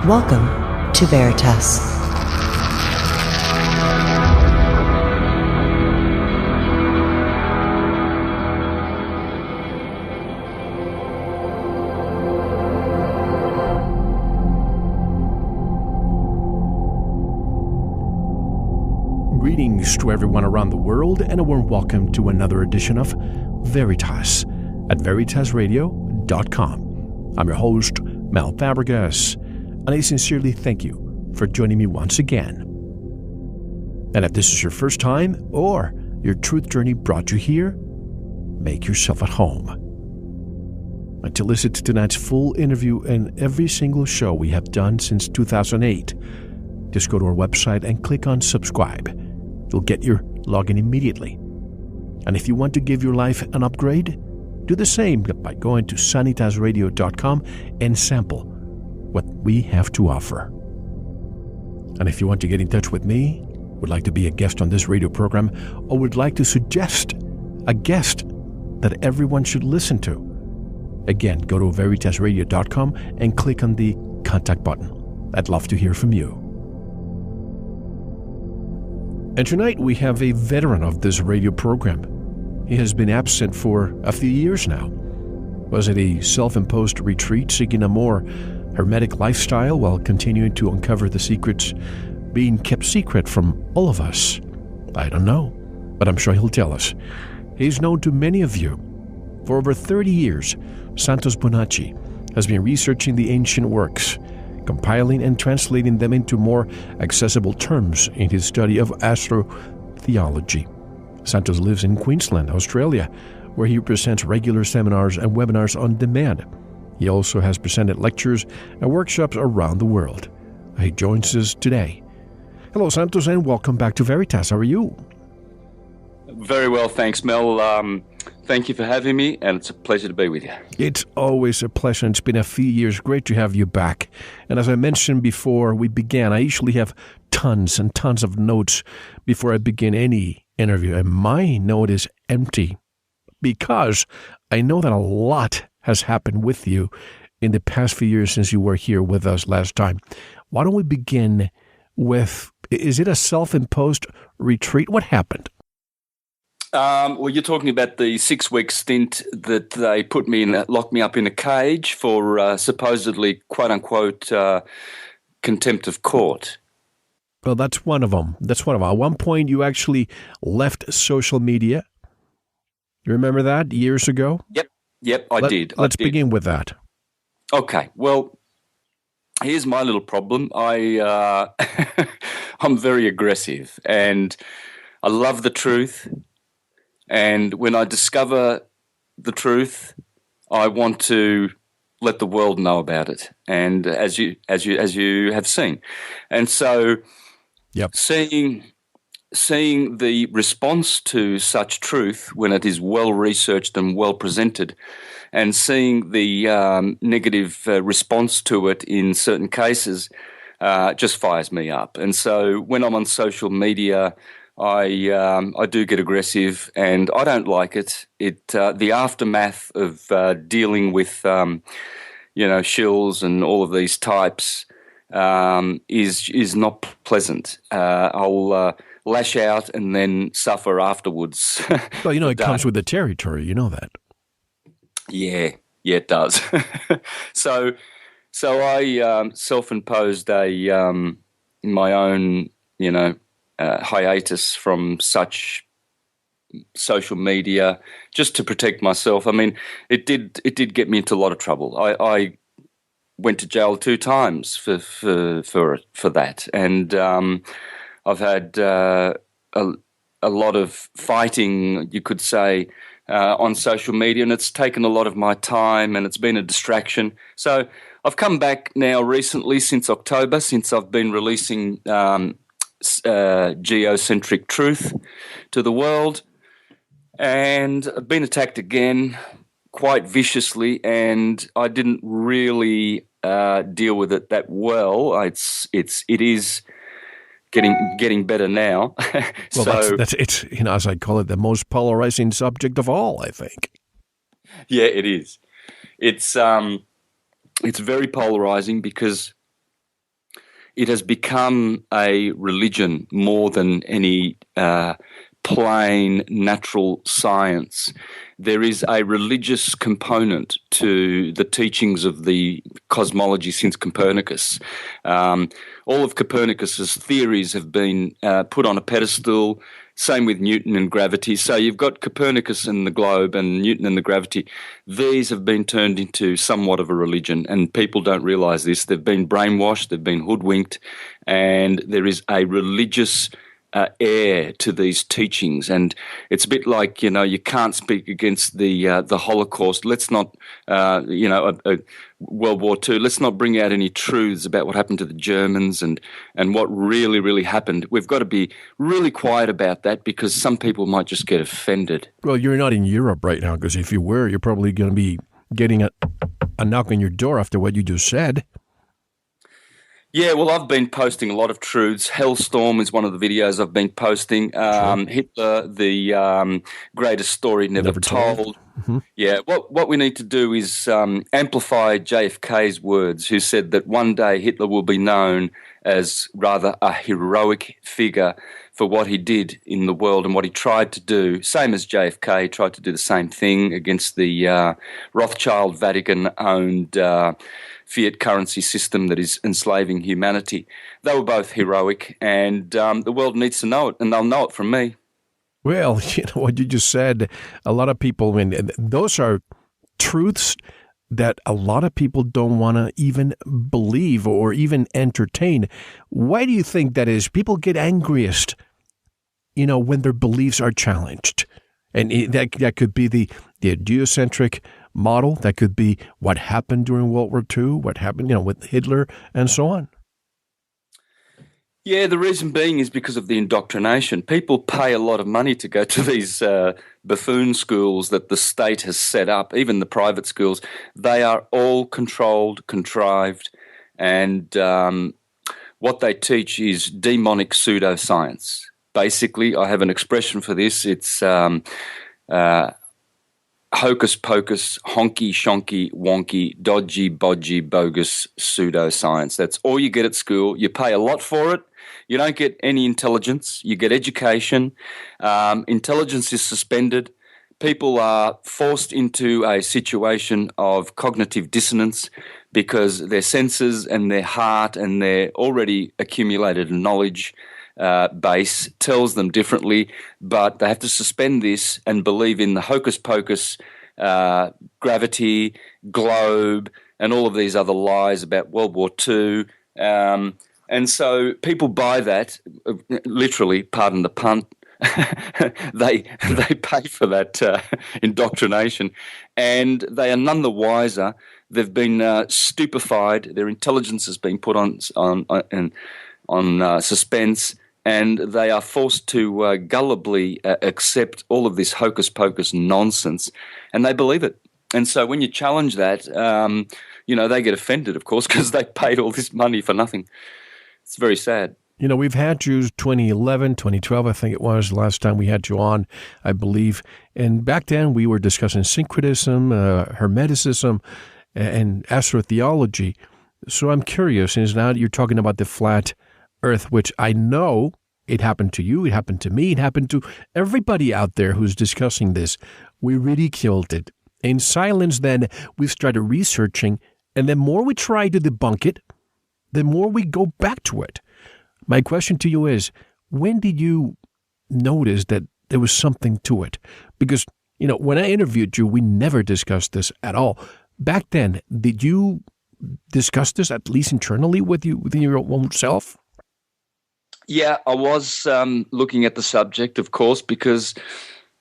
Welcome to Veritas. Greetings to everyone around the world, and a warm welcome to another edition of Veritas at veritasradio.com. I'm your host, Mel Fabregas, and I sincerely thank you for joining me once again. And if this is your first time or your truth journey brought you here, make yourself at home. And to listen to tonight's full interview and every single show we have done since 2008, just go to our website and click on subscribe. You'll get your login immediately. And if you want to give your life an upgrade, do the same by going to sanitasradio.com and sample what we have to offer. And if you want to get in touch with me, would like to be a guest on this radio program, or would like to suggest a guest that everyone should listen to, again, go to veritasradio.com and click on the contact button. I'd love to hear from you. And tonight we have a veteran of this radio program. He has been absent for a few years now. Was it a self-imposed retreat seeking a more hermetic lifestyle while continuing to uncover the secrets being kept secret from all of us? I don't know, but I'm sure he'll tell us. He's known to many of you. For over 30 years, Santos Bonacci has been researching the ancient works, compiling and translating them into more accessible terms in his study of astrotheology. Santos lives in Queensland, Australia, where he presents regular seminars and webinars on demand. He also has presented lectures and workshops around the world. He joins us today. Hello, Santos, and welcome back to Veritas. How are you? Very well, thanks, Mel. Thank you for having me, and it's a pleasure to be with you. It's always a pleasure. It's been a few years. Great to have you back. And as I mentioned before we began, I usually have tons and tons of notes before I begin any interview, and my note is empty because I know that a lot has happened with you in the past few years since you were here with us last time. Why don't we begin with, is it a self-imposed retreat? What happened? Well, you're talking about the 6-week stint that they put me in, locked me up in a cage for supposedly, quote-unquote, contempt of court. Well, that's one of them. At one point, you actually left social media. You remember that years ago? Yep, I did. Let's begin with that. Okay, well, here's my little problem. I'm very aggressive, and I love the truth. And when I discover the truth, I want to let the world know about it. And as you have seen, and so, yep. Seeing the response to such truth when it is well researched and well presented, and seeing the negative response to it in certain cases, just fires me up. And so when I'm on social media, I do get aggressive, and I don't like it. The aftermath of dealing with shills and all of these types is not pleasant. I'll lash out and then suffer afterwards. Well, it comes with the territory. You know that. Yeah, it does. So I self-imposed my own hiatus from such social media just to protect myself. I mean, it did get me into a lot of trouble. I went to jail 2 times for that, and I've had a lot of fighting, you could say, on social media, and it's taken a lot of my time, and it's been a distraction. So I've come back now recently, since October, since I've been releasing geocentric truth to the world, and I've been attacked again quite viciously, and I didn't really deal with it that well. It is getting better now. Well, so, that's it's as I call it, the most polarizing subject of all, I think. Yeah, it is. It's very polarizing because it has become a religion more than any plain natural science. There is a religious component to the teachings of the cosmology since Copernicus. All of Copernicus's theories have been put on a pedestal. Same with Newton and gravity. So you've got Copernicus and the globe and Newton and the gravity. These have been turned into somewhat of a religion, and people don't realise this. They've been brainwashed, they've been hoodwinked, and there is a religious air to these teachings. And it's a bit like, you can't speak against the Holocaust. Let's not, World War II, let's not bring out any truths about what happened to the Germans and what really, really happened. We've got to be really quiet about that because some people might just get offended. Well, you're not in Europe right now, because if you were, you're probably going to be getting a knock on your door after what you just said. Yeah, well, I've been posting a lot of truths. Hellstorm is one of the videos I've been posting. Hitler, the greatest story never told. Mm-hmm. Yeah, what we need to do is amplify JFK's words, who said that one day Hitler will be known as rather a heroic figure for what he did in the world and what he tried to do, same as JFK tried to do the same thing against the Rothschild Vatican-owned fiat currency system that is enslaving humanity. They were both heroic, and the world needs to know it, and they'll know it from me. Well, what you just said, a lot of people, those are truths that a lot of people don't want to even believe or even entertain. Why do you think that is? People get angriest, when their beliefs are challenged. And that could be the geocentric model. That could be what happened during World War II, what happened, with Hitler and so on. Yeah, the reason being is because of the indoctrination. People pay a lot of money to go to these buffoon schools that the state has set up, even the private schools. They are all controlled, contrived, and what they teach is demonic pseudoscience. Basically, I have an expression for this. It's hocus pocus, honky shonky wonky, dodgy bodgy bogus pseudoscience. That's all you get at school. You pay a lot for it. You don't get any intelligence. You get education. Intelligence is suspended. People are forced into a situation of cognitive dissonance because their senses and their heart and their already accumulated knowledge base tells them differently, but they have to suspend this and believe in the hocus pocus, gravity, globe, and all of these other lies about World War II. And so people buy that, literally, pardon the pun, they pay for that indoctrination, and they are none the wiser. They've been stupefied. Their intelligence has been put on suspense, and they are forced to gullibly accept all of this hocus pocus nonsense, and they believe it. And so when you challenge that, they get offended, of course, because they paid all this money for nothing. It's very sad. We've had you 2011, 2012, I think it was, the last time we had you on, I believe. And back then we were discussing syncretism, hermeticism, and astrotheology. So I'm curious, since now you're talking about the flat Earth, which I know it happened to you, it happened to me, it happened to everybody out there who's discussing this. We ridiculed it. In silence, then, we started researching, and the more we try to debunk it, the more we go back to it. My question to you is, when did you notice that there was something to it? Because, when I interviewed you, we never discussed this at all. Back then, did you discuss this, at least internally, within your own self? Yeah, I was looking at the subject, of course, because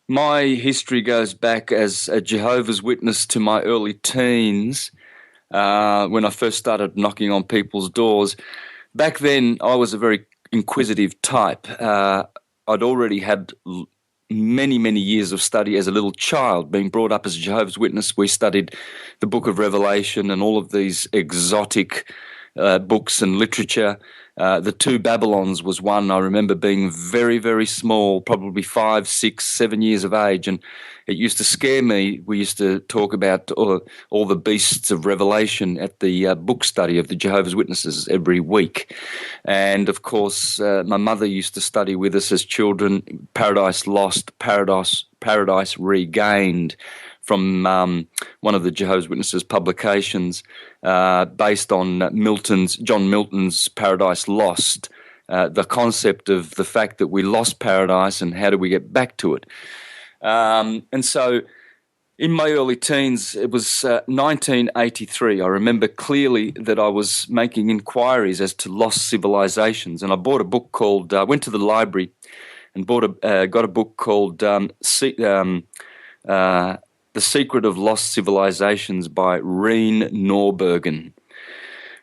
my history goes back as a Jehovah's Witness to my early teens, when I first started knocking on people's doors. Back then, I was a very inquisitive type. I'd already had many, many years of study as a little child, being brought up as a Jehovah's Witness. We studied the Book of Revelation and all of these exotic books and literature. The Two Babylons was one. I remember being very, very small, probably 5, 6, 7 years of age, and it used to scare me. We used to talk about all the beasts of Revelation at the book study of the Jehovah's Witnesses every week. And, of course, my mother used to study with us as children, Paradise Lost, Paradise Regained, from one of the Jehovah's Witnesses publications, based on John Milton's Paradise Lost, the concept of the fact that we lost paradise and how do we get back to it. And so in my early teens, it was 1983. I remember clearly that I was making inquiries as to lost civilizations, and I bought a book called, went to the library and got a book called The Secret of Lost Civilizations by Reen Norbergen.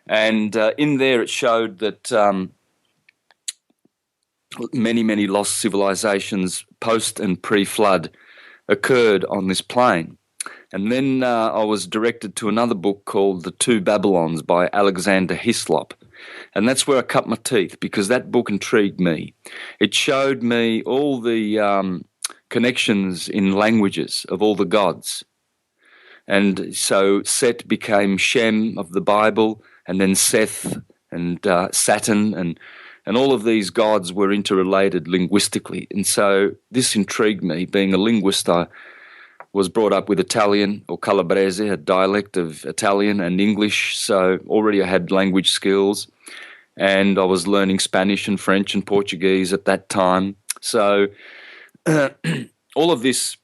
And in there it showed that many, many lost civilizations post and pre-flood occurred on this plane. And then I was directed to another book called The Two Babylons by Alexander Hislop. And that's where I cut my teeth, because that book intrigued me. It showed me all the connections in languages of all the gods. And so Set became Shem of the Bible, and then Seth and Saturn, and all of these gods were interrelated linguistically. And so this intrigued me. Being a linguist, I was brought up with Italian, or Calabrese, a dialect of Italian and English, so already I had language skills, and I was learning Spanish and French and Portuguese at that time. So all of this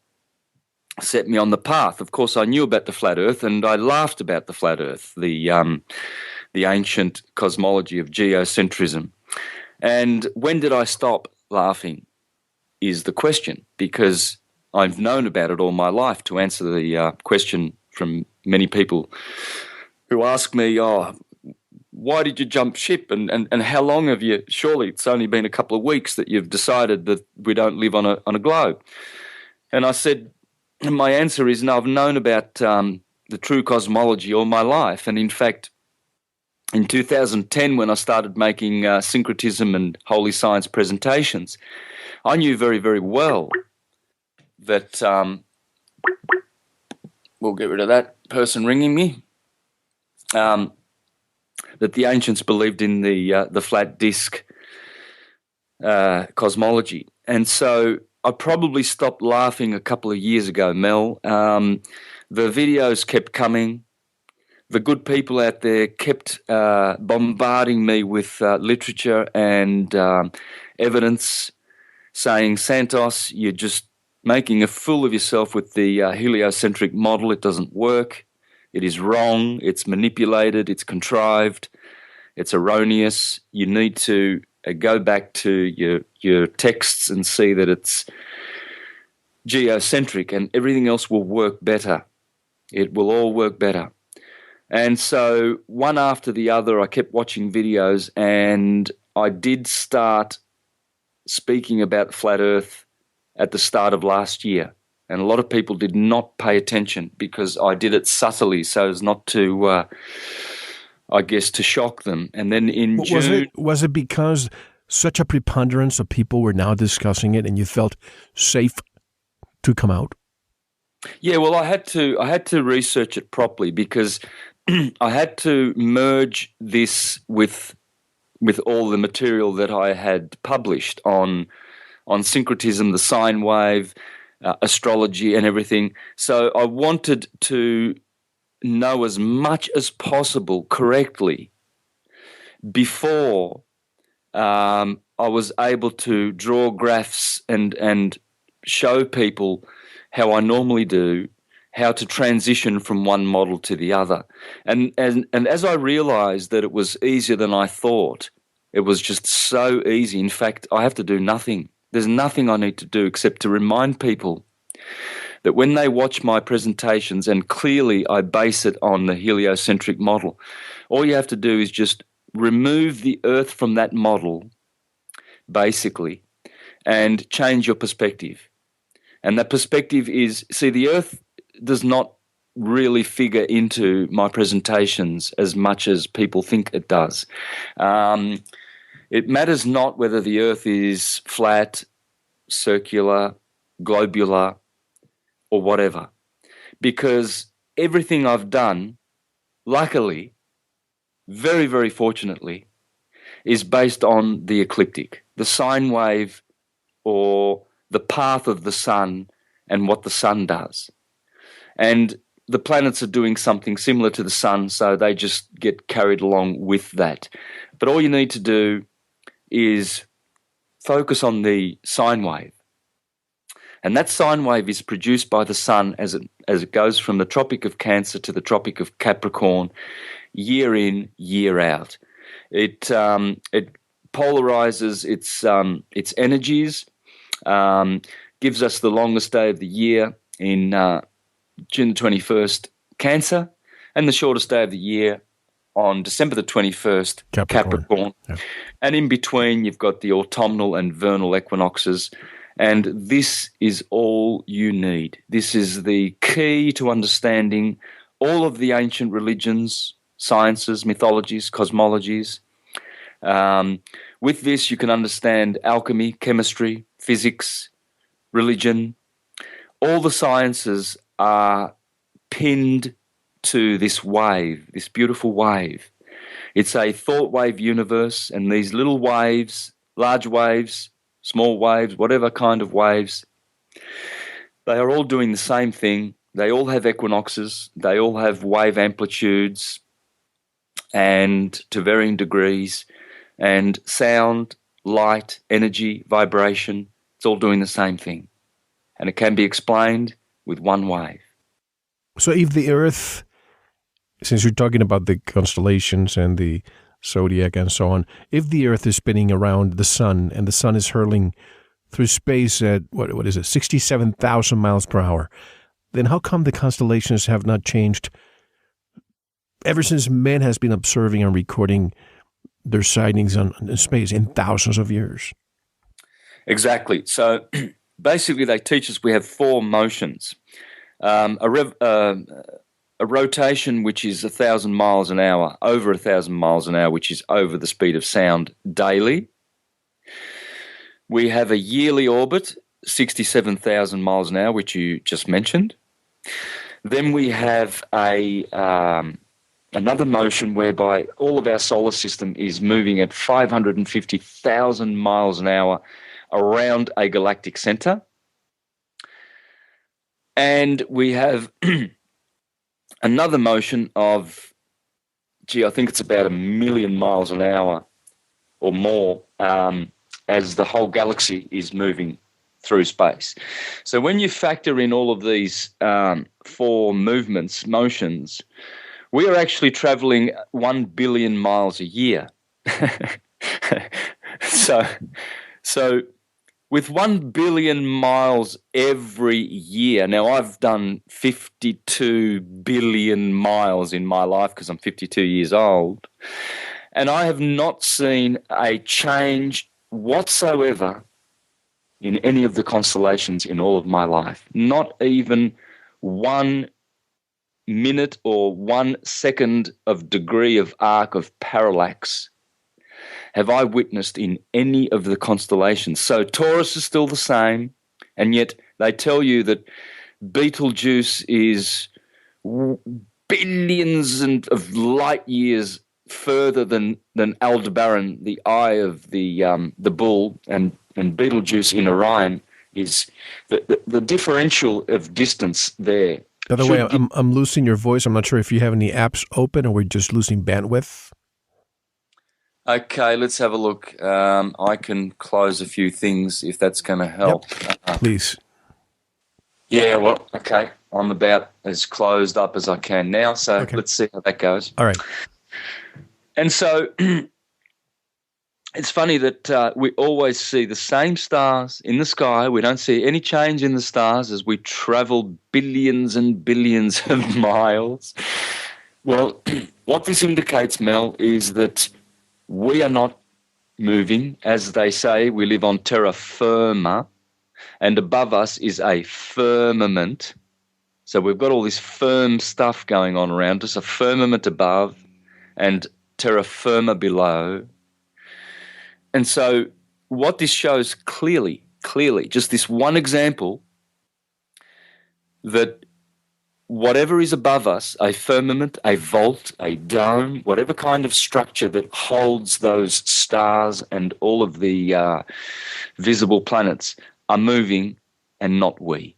set me on the path. Of course, I knew about the flat Earth, and I laughed about the flat Earth, the ancient cosmology of geocentrism. And when did I stop laughing is the question, because I've known about it all my life. To answer the question from many people who ask me, why did you jump ship, and how long have you, surely it's only been a couple of weeks that you've decided that we don't live on a globe. And I said, my answer is no, I've known about the true cosmology all my life. And in fact, in 2010, when I started making syncretism and holy science presentations, I knew very, very well that, we'll get rid of that person ringing me, that the ancients believed in the flat disk cosmology. And so I probably stopped laughing a couple of years ago, Mel. The videos kept coming. The good people out there kept bombarding me with literature and evidence, saying, Santos, you're just making a fool of yourself with the heliocentric model. It doesn't work. It is wrong. It's manipulated. It's contrived. It's erroneous. You need to go back to your texts and see that it's geocentric, and everything else will work better. It will all work better. And so one after the other, I kept watching videos, and I did start speaking about flat Earth at the start of last year. And a lot of people did not pay attention because I did it subtly so as not to, I guess, to shock them. And then in June... Was it because such a preponderance of people were now discussing it and you felt safe to come out? Yeah, well, I had to research it properly because I had to merge this with all the material that I had published on syncretism, the sine wave, astrology and everything. So I wanted to know as much as possible correctly before I was able to draw graphs and show people how I normally do, how to transition from one model to the other. And as I realized that it was easier than I thought, it was just so easy. In fact, I have to do nothing. There's nothing I need to do except to remind people that when they watch my presentations, and clearly I base it on the heliocentric model, all you have to do is just remove the Earth from that model, basically, and change your perspective. And that perspective is, see, the Earth does not really figure into my presentations as much as people think it does. It matters not whether the Earth is flat, circular, globular, or whatever, because everything I've done, luckily, very, very fortunately, is based on the ecliptic, the sine wave or the path of the sun and what the sun does. And the planets are doing something similar to the sun, so they just get carried along with that. But all you need to do is focus on the sine wave. And that sine wave is produced by the sun as it goes from the Tropic of Cancer to the Tropic of Capricorn, year in, year out. It polarizes its energies, gives us the longest day of the year in June the 21st, Cancer, and the shortest day of the year on December the 21st, Capricorn. Yeah. And in between, you've got the autumnal and vernal equinoxes. And this is all you need. This is the key to understanding all of the ancient religions, sciences, mythologies, cosmologies. With this, you can understand alchemy, chemistry, physics, religion. All the sciences are pinned to this wave, this beautiful wave. It's a thought wave universe, and these little waves, large waves, small waves, whatever kind of waves, they are all doing the same thing. They all have equinoxes. They all have wave amplitudes and to varying degrees, and sound, light, energy, vibration, it's all doing the same thing. And it can be explained with one wave. So if the Earth, since you're talking about the constellations and the zodiac and so on, if the Earth is spinning around the sun and the sun is hurling through space at, what is it, 67,000 miles per hour, then how come the constellations have not changed ever since man has been observing and recording their sightings in space in thousands of years? Exactly. So basically they teach us we have four motions. A rotation, which is 1,000 miles an hour, over 1,000 miles an hour, which is over the speed of sound daily. We have a yearly orbit, 67,000 miles an hour, which you just mentioned. Then we have another motion whereby all of our solar system is moving at 550,000 miles an hour around a galactic center. And we have another motion of, I think it's about 1 million miles an hour or more as the whole galaxy is moving through space. So when you factor in all of these four motions, we are actually traveling 1 billion miles a year. So with 1 billion miles every year, now I've done 52 billion miles in my life because I'm 52 years old, and I have not seen a change whatsoever in any of the constellations in all of my life. Not even 1 minute or 1 second of degree of arc of parallax have I witnessed in any of the constellations. So Taurus is still the same, and yet they tell you that Betelgeuse is billions of light years further than Aldebaran, the eye of the bull, and Betelgeuse in Orion is the differential of distance there. By the way, I'm losing your voice. I'm not sure if you have any apps open or we're just losing bandwidth. Okay, let's have a look. I can close a few things if that's going to help. Yep. Please. Yeah, well, okay. I'm about as closed up as I can now, so Let's see how that goes. All right. And so it's funny that we always see the same stars in the sky. We don't see any change in the stars as we travel billions and billions of miles. Well, what this indicates, Mel, is that we are not moving. As they say, we live on terra firma, and above us is a firmament. So we've got all this firm stuff going on around us, a firmament above and terra firma below. And so what this shows clearly, just this one example, that whatever is above us, a firmament, a vault, a dome, whatever kind of structure that holds those stars and all of the visible planets are moving and not we.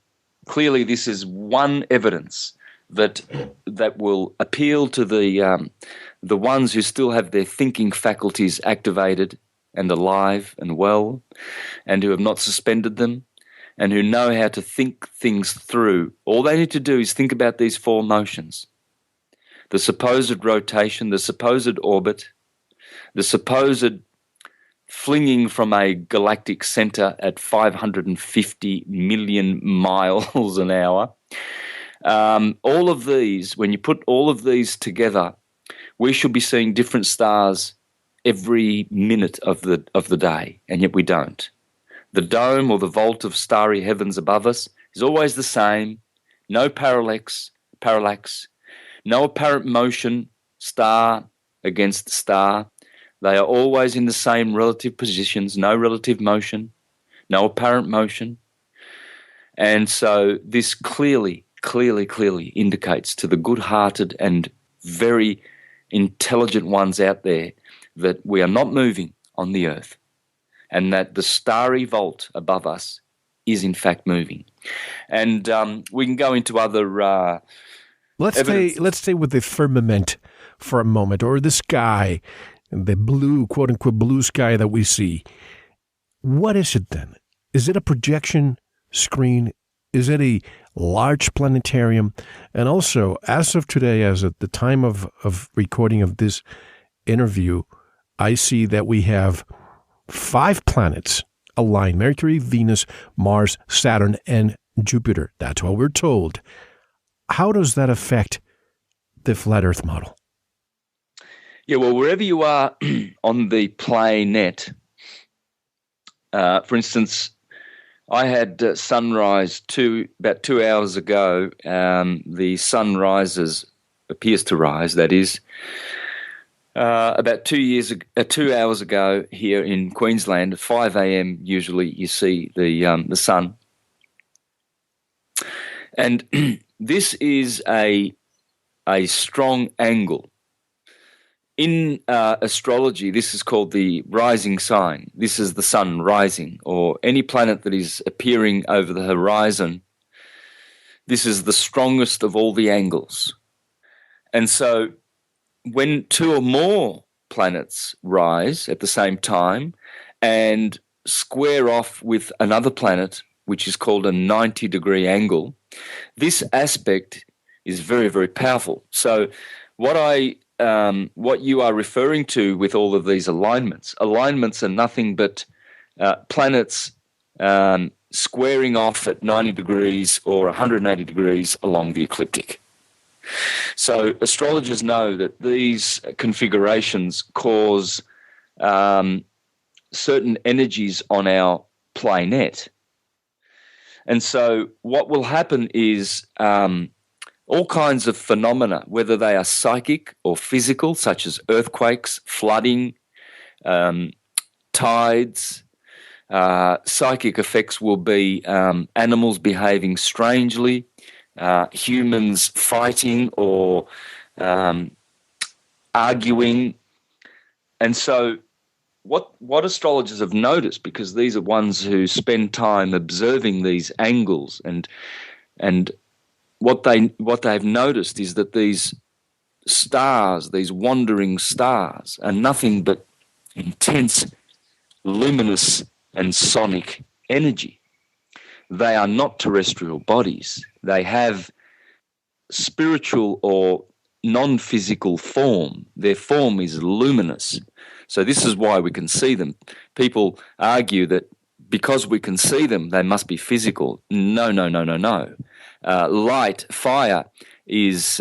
Clearly, this is one evidence that will appeal to the ones who still have their thinking faculties activated and alive and well, and who have not suspended them, and who know how to think things through. All they need to do is think about these four motions: the supposed rotation, the supposed orbit, the supposed flinging from a galactic center at 550 million miles an hour. All of these, when you put all of these together, we should be seeing different stars every minute of the day, and yet we don't. The dome or the vault of starry heavens above us is always the same. No parallax, no apparent motion, star against star. They are always in the same relative positions, no relative motion, no apparent motion. And so this clearly indicates to the good-hearted and very intelligent ones out there that we are not moving on the earth, and that the starry vault above us is in fact moving. And we can go into other Let's stay with the firmament for a moment, or the sky, the blue, quote-unquote, blue sky that we see. What is it then? Is it a projection screen? Is it a large planetarium? And also, as of today, as at the time of recording of this interview, I see that we have 5 planets aligned: Mercury, Venus, Mars, Saturn, and Jupiter. That's what we're told. How does that affect the flat Earth model? Yeah, well, wherever you are on the planet, for instance, I had sunrise about 2 hours ago. The sun appears to rise, that is, about 2 hours ago here in Queensland. At 5 a.m. usually you see the sun. And this is a strong angle. In astrology, this is called the rising sign. This is the sun rising, or any planet that is appearing over the horizon. This is the strongest of all the angles. And so when 2 or more planets rise at the same time and square off with another planet, which is called a 90-degree angle, this aspect is very, very powerful. So what you are referring to with all of these alignments are nothing but planets squaring off at 90 degrees or 180 degrees along the ecliptic. So astrologers know that these configurations cause certain energies on our planet. And so what will happen is all kinds of phenomena, whether they are psychic or physical, such as earthquakes, flooding, tides. Psychic effects will be animals behaving strangely, humans fighting or arguing. And so what astrologers have noticed, because these are ones who spend time observing these angles, and what they've noticed is that these stars, these wandering stars, are nothing but intense, luminous and sonic energy. They are not terrestrial bodies. They have spiritual or non-physical form. Their form is luminous. So this is why we can see them. People argue that because we can see them, they must be physical. No. Light, fire is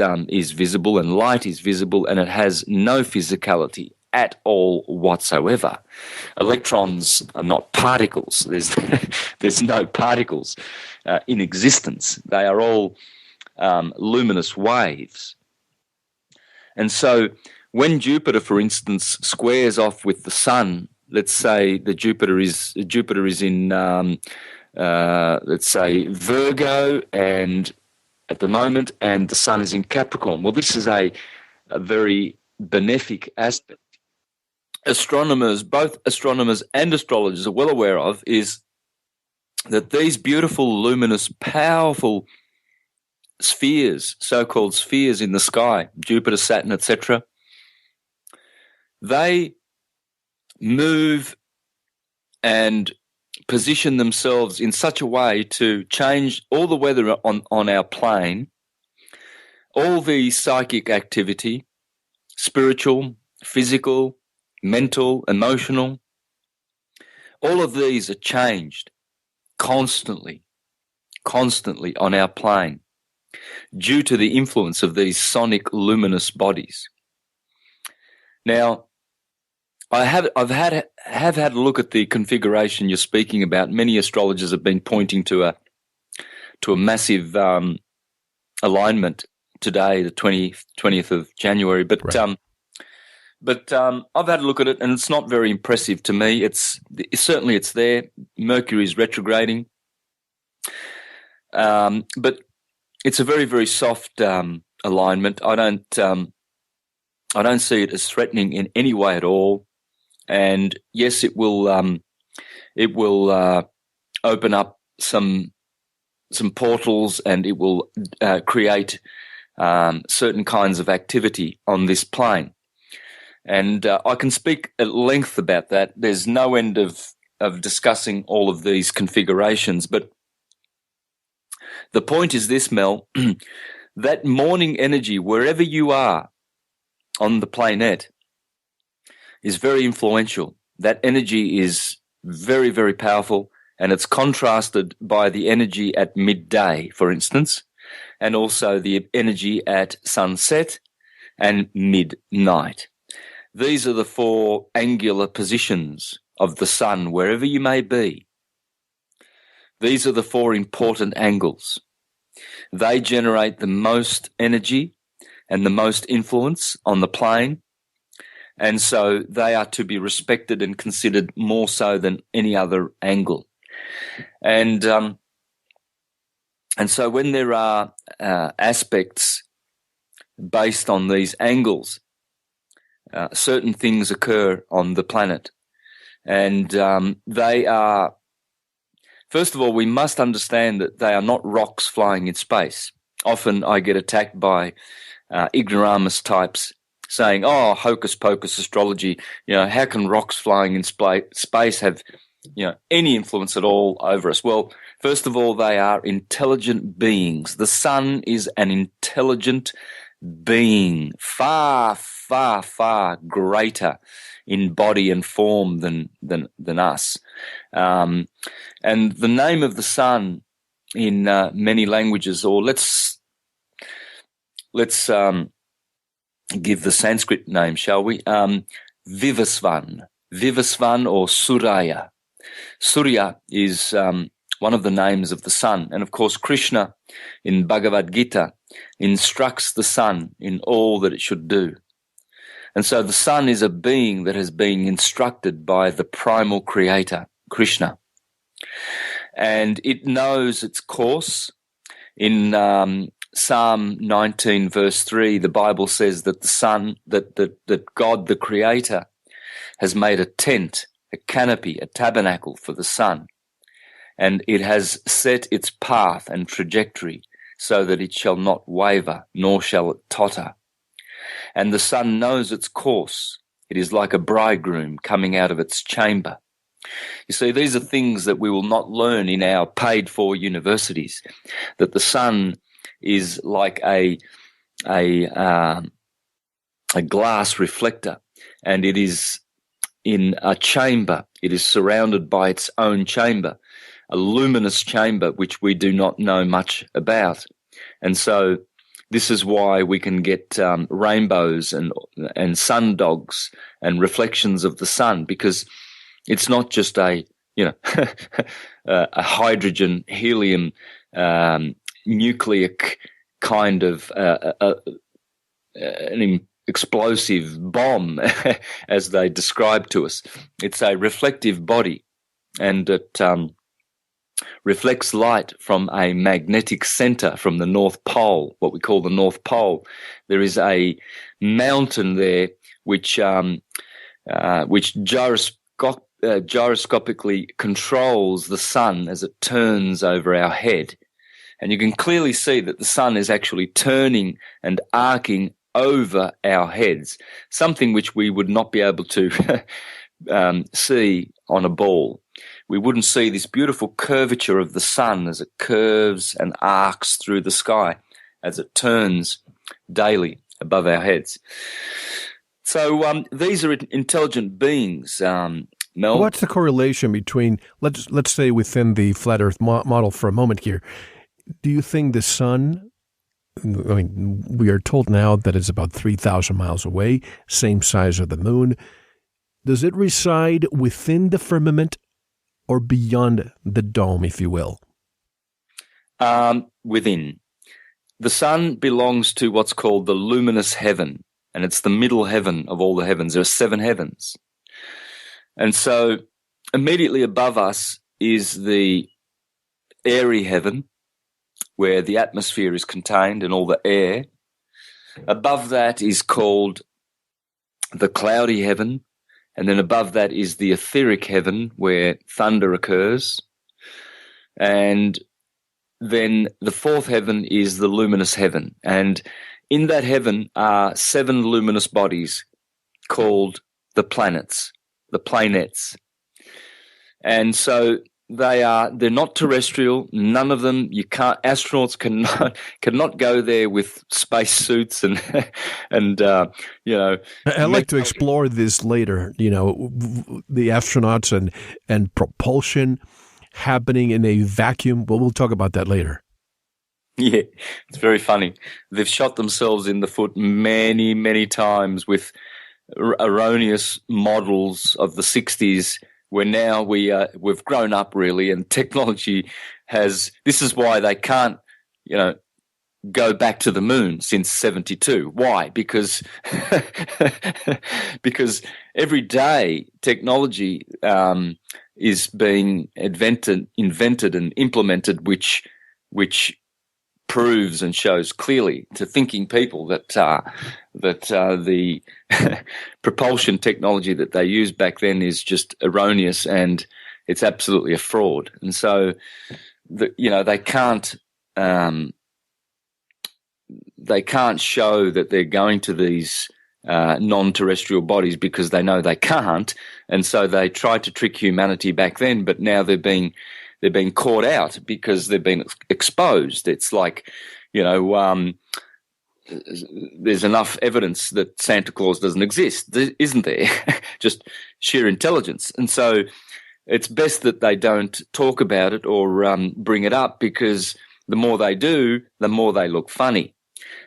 visible, and light is visible, and it has no physicality at all whatsoever. Electrons are not particles. There's no particles in existence. They are all luminous waves. And so when Jupiter, for instance, squares off with the Sun, let's say the Jupiter is in let's say Virgo and at the moment, and the Sun is in Capricorn. Well, this is a very benefic aspect. Astronomers, both astronomers and astrologers, are well aware of is that these beautiful, luminous, powerful spheres, so-called spheres in the sky, Jupiter, Saturn, etc., they move and position themselves in such a way to change all the weather on our plane, all the psychic activity, spiritual, physical, mental, emotional, all of these are changed constantly on our plane due to the influence of these sonic luminous bodies. Now, I've had a look at the configuration you're speaking about. Many astrologers have been pointing to a massive alignment today, the 20th of January. But right. I've had a look at it, and it's not very impressive to me. Certainly it's there. Mercury is retrograding, but it's a very, very soft alignment. I don't see it as threatening in any way at all. And yes, it will open up some portals, and it will create certain kinds of activity on this plane. And I can speak at length about that. There's no end of discussing all of these configurations. But the point is this, Mel, that morning energy, wherever you are on the planet, is very influential. That energy is very, very powerful, and it's contrasted by the energy at midday, for instance, and also the energy at sunset and midnight. These are the four angular positions of the sun, wherever you may be. These are the four important angles. They generate the most energy and the most influence on the plane, and so they are to be respected and considered more so than any other angle. And so when there are aspects based on these angles, certain things occur on the planet. And they are, first of all, we must understand that they are not rocks flying in space. Often I get attacked by ignoramus types saying, oh, hocus pocus astrology, how can rocks flying in space have, any influence at all over us? Well, first of all, they are intelligent beings. The sun is an intelligent being, far, far, far greater in body and form than us. And the name of the sun in many languages, or let's give the Sanskrit name, shall we? Vivasvan or Surya. Surya is one of the names of the sun. And of course, Krishna in Bhagavad Gita instructs the sun in all that it should do. And so the sun is a being that has been instructed by the primal creator, Krishna. And it knows its course. In Psalm 19 verse 3, the Bible says that the sun, that God the creator has made a tent, a canopy, a tabernacle for the sun, and it has set its path and trajectory so that it shall not waver, nor shall it totter. And the sun knows its course. It is like a bridegroom coming out of its chamber. You see, these are things that we will not learn in our paid-for universities, that the sun is like a glass reflector, and it is in a chamber. It is surrounded by its own chamber, a luminous chamber which we do not know much about. And so this is why we can get rainbows and sundogs and reflections of the sun, because it's not just a hydrogen, helium, nucleic kind of an explosive bomb, as they describe to us. It's a reflective body, and it reflects light from a magnetic center from the North Pole, what we call the North Pole. There is a mountain there which gyroscopically controls the sun as it turns over our head. And you can clearly see that the sun is actually turning and arcing over our heads, something which we would not be able to see on a ball. We wouldn't see this beautiful curvature of the sun as it curves and arcs through the sky as it turns daily above our heads. So these are intelligent beings, Mel. What's the correlation between, let's say within the flat Earth model for a moment here, do you think the sun, I mean, we are told now that it's about 3,000 miles away, same size as the moon. Does it reside within the firmament or beyond the dome, if you will? Within. The sun belongs to what's called the luminous heaven, and it's the middle heaven of all the heavens. There are 7 heavens. And so immediately above us is the airy heaven, where the atmosphere is contained and all the air. Above that is called the cloudy heaven, and then above that is the etheric heaven, where thunder occurs. And then the 4th heaven is the luminous heaven. And in that heaven are 7 luminous bodies called the planets, the planets. And so they're not terrestrial. None of them. Astronauts cannot go there with space suits and I'd like to explore this later. The astronauts and propulsion happening in a vacuum. Well, we'll talk about that later. Yeah, it's very funny. They've shot themselves in the foot many, many times with erroneous models of the 60s. Where now we've grown up really, and technology has. This is why they can't, go back to the moon since '72. Why? Because every day technology is being invented and implemented, which proves and shows clearly to thinking people that the propulsion technology that they used back then is just erroneous and it's absolutely a fraud. And so, they can't show that they're going to these non-terrestrial bodies because they know they can't, and so they tried to trick humanity back then, but now they're being caught out because they've been exposed. It's like, there's enough evidence that Santa Claus doesn't exist, isn't there? Just sheer intelligence. And so it's best that they don't talk about it or bring it up, because the more they do, the more they look funny.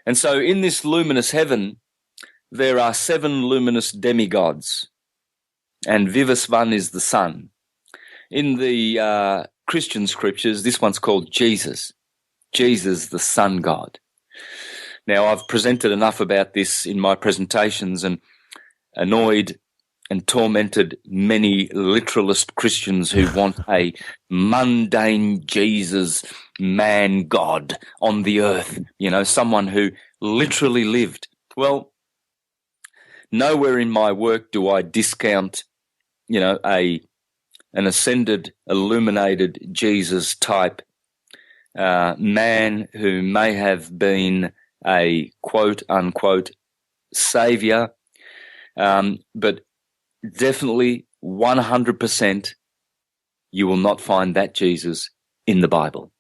And so in this luminous heaven, there are 7 luminous demigods, and Vivasvan is the sun. In the Christian scriptures, this one's called Jesus, the sun god. Now, I've presented enough about this in my presentations and annoyed and tormented many literalist Christians who want a mundane Jesus, man God on the earth, someone who literally lived. Well, nowhere in my work do I discount, an ascended, illuminated Jesus type man who may have been a quote-unquote savior, but definitely 100% you will not find that Jesus in the Bible.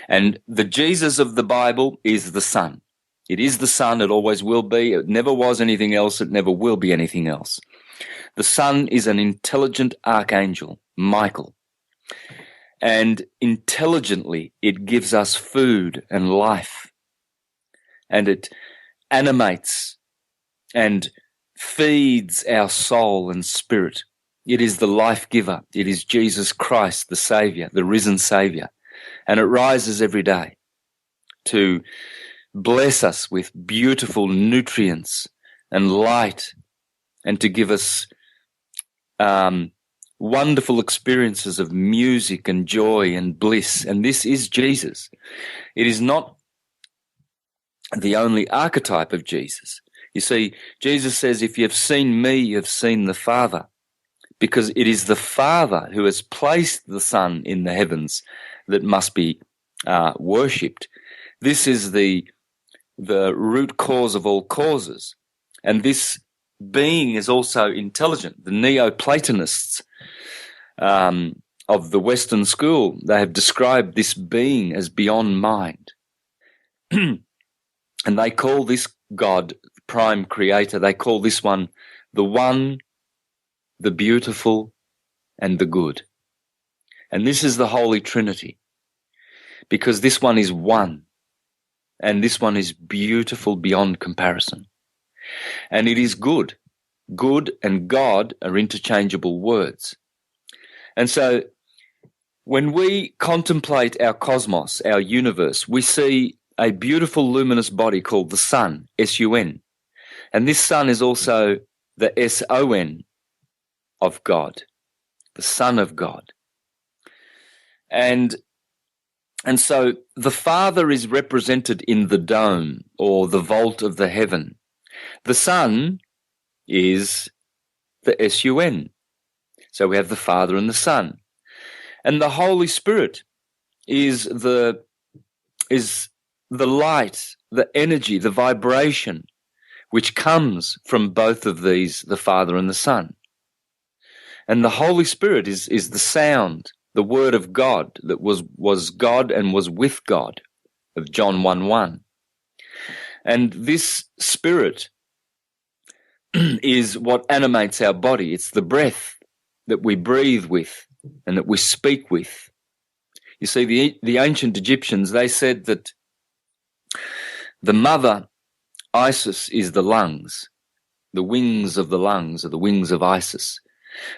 And the Jesus of the Bible is the Son. It is the Son. It always will be. It never was anything else. It never will be anything else. The Son is an intelligent archangel, Michael. And intelligently, it gives us food and life. And it animates and feeds our soul and spirit. It is the life giver. It is Jesus Christ, the Savior, the risen Savior. And it rises every day to bless us with beautiful nutrients and light, and to give us wonderful experiences of music and joy and bliss. And this is Jesus. It is not the only archetype of Jesus. You see, Jesus says, if you have seen me, you have seen the Father, because it is the Father who has placed the Son in the heavens that must be worshipped. This is the root cause of all causes. And this being is also intelligent. The Neoplatonists of the Western school, they have described this being as beyond mind. And they call this God, prime creator, they call this one, the beautiful, and the good. And this is the Holy Trinity, because this one is one, and this one is beautiful beyond comparison. And it is good. Good and God are interchangeable words. And so when we contemplate our cosmos, our universe, we see a beautiful luminous body called the Sun, S-U-N. And this Sun is also the S-O-N of God, the Son of God. And so the Father is represented in the dome or the vault of the heaven. The Son is the S-U-N. So we have the Father and the Son. And the Holy Spirit is the light, the energy, the vibration, which comes from both of these, the Father and the Son. And the Holy Spirit is the sound, the word of God that was God and was with God, of John 1:1. And this Spirit is what animates our body. It's the breath that we breathe with and that we speak with. You see, the ancient Egyptians, they said that the mother, Isis, is the lungs. The wings of the lungs are the wings of Isis.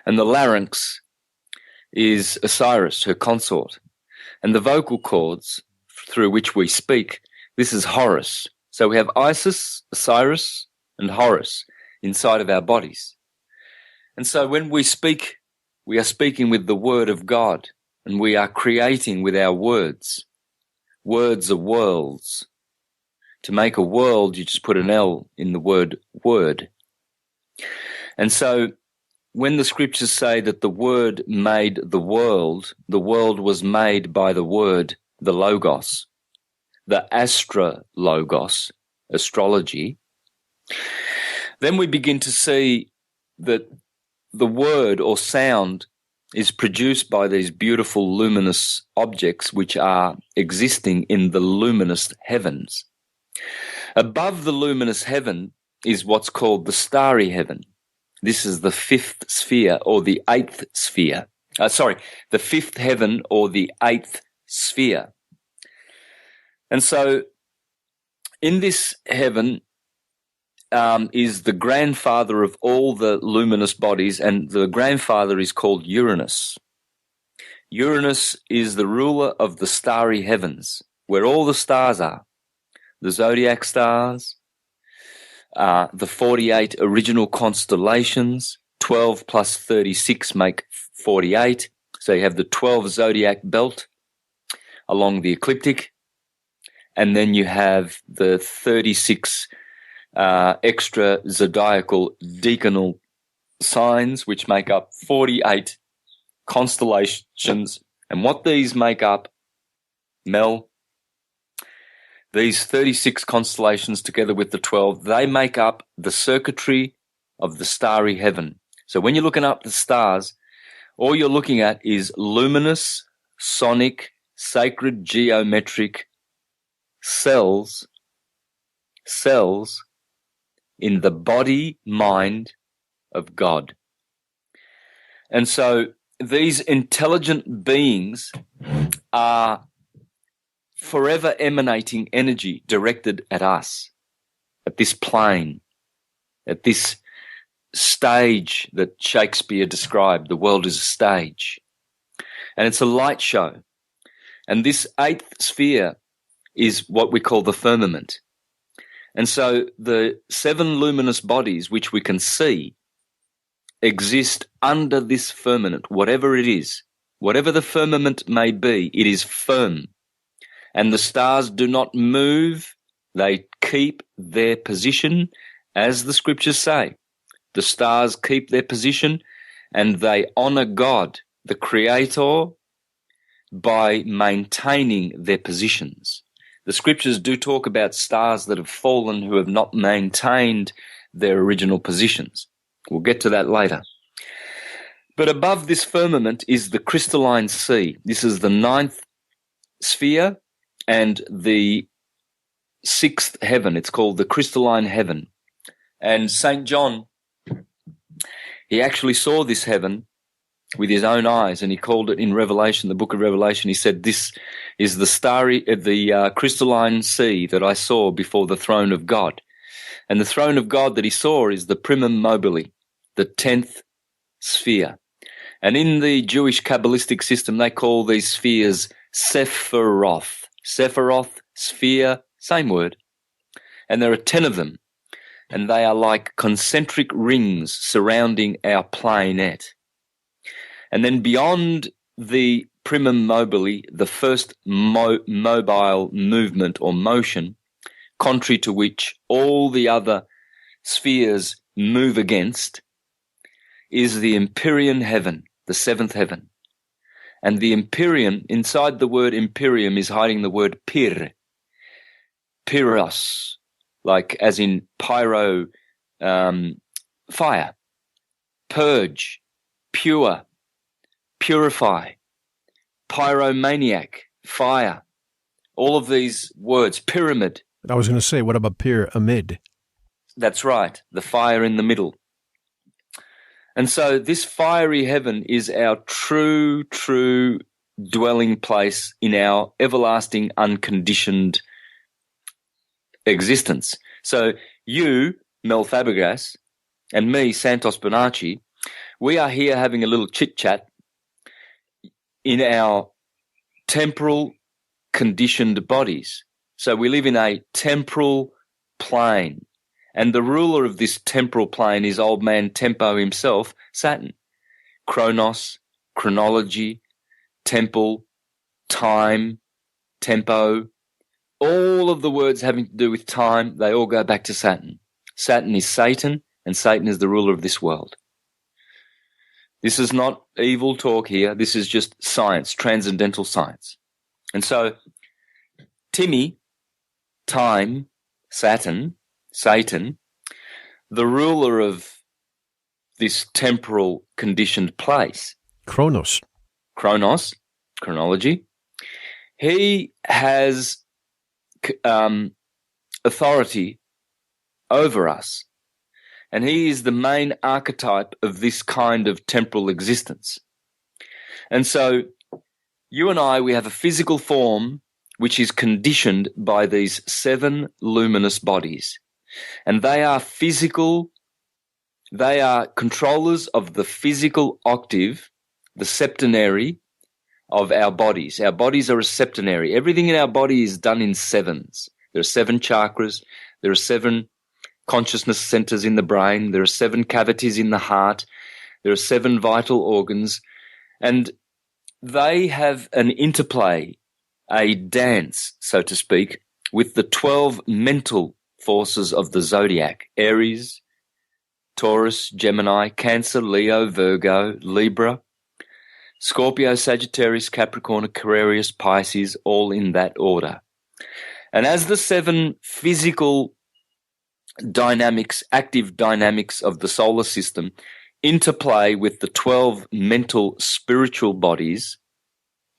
And the larynx is Osiris, her consort. And the vocal cords through which we speak, this is Horus. So we have Isis, Osiris, and Horus inside of our bodies. And so when we speak, we are speaking with the word of God, and we are creating with our words. Words are worlds. To make a world, you just put an L in the word word. And so when the scriptures say that the word made the world was made by the word, the logos, the astrologos, astrology, then we begin to see that the word or sound is produced by these beautiful luminous objects which are existing in the luminous heavens. Above the luminous heaven is what's called the starry heaven. This is the fifth sphere or the eighth sphere. The fifth heaven or the eighth sphere. And so in this heaven is the grandfather of all the luminous bodies, and the grandfather is called Uranus. Uranus is the ruler of the starry heavens, where all the stars are. The zodiac stars, the 48 original constellations, 12 plus 36 make 48. So you have the 12 zodiac belt along the ecliptic, and then you have the 36 extra zodiacal decanal signs, which make up 48 constellations. And what these make up, Mel, these 36 constellations together with the 12, they make up the circuitry of the starry heaven. So when you're looking up the stars, all you're looking at is luminous, sonic, sacred, geometric cells in the body, mind of God. And so these intelligent beings are forever emanating energy directed at us, at this plane, at this stage that Shakespeare described. The world is a stage. And it's a light show. And this eighth sphere is what we call the firmament. And so the 7 luminous bodies, which we can see, exist under this firmament, whatever it is. Whatever the firmament may be, it is firm. And the stars do not move. They keep their position, as the scriptures say. The stars keep their position and they honor God, the Creator, by maintaining their positions. The scriptures do talk about stars that have fallen who have not maintained their original positions. We'll get to that later. But above this firmament is the crystalline sea. This is the 9th sphere and the 6th heaven. It's called the crystalline heaven. And St. John, he actually saw this heaven with his own eyes, and he called it in Revelation, the book of Revelation, he said, "This is the crystalline sea that I saw before the throne of God." And the throne of God that he saw is the primum mobile, the 10th sphere. And in the Jewish Kabbalistic system, they call these spheres Sephiroth. Sephiroth, sphere, same word. And there are 10 of them, and they are like concentric rings surrounding our planet. And then beyond the primum mobile, the first mobile movement or motion, contrary to which all the other spheres move against, is the empyrean heaven, the 7th heaven. And the empyrean, inside the word imperium, is hiding the word pir, pyros, like as in pyro, fire, purge, pure, purify, pyromaniac, fire, all of these words, pyramid. I was going to say, what about pyramid? That's right, the fire in the middle. And so this fiery heaven is our true dwelling place in our everlasting unconditioned existence. So you, Mel Fabregas, and me, Santos Bonacci, we are here having a little chit-chat in our temporal conditioned bodies. So we live in a temporal plane. And the ruler of this temporal plane is old man Tempo himself, Saturn. Chronos, chronology, temple, time, tempo, all of the words having to do with time, they all go back to Saturn. Saturn is Satan, and Satan is the ruler of this world. This is not evil talk here. This is just science, transcendental science. And so Timmy, time, Saturn, Satan, the ruler of this temporal conditioned place. Chronos, chronology. He has authority over us. And he is the main archetype of this kind of temporal existence. And so you and I, we have a physical form which is conditioned by these 7 luminous bodies. And they are physical, they are controllers of the physical octave, the septenary of our bodies. Our bodies are a septenary. Everything in our body is done in 7s. There are 7 chakras, there are 7 consciousness centers in the brain, there are 7 cavities in the heart, there are 7 vital organs, and they have an interplay, a dance, so to speak, with the 12 mental forces of the zodiac: Aries, Taurus, Gemini, Cancer, Leo, Virgo, Libra, Scorpio, Sagittarius, Capricorn, Aquarius, Pisces, all in that order. And as the 7 physical dynamics, active dynamics of the solar system interplay with the 12 mental spiritual bodies,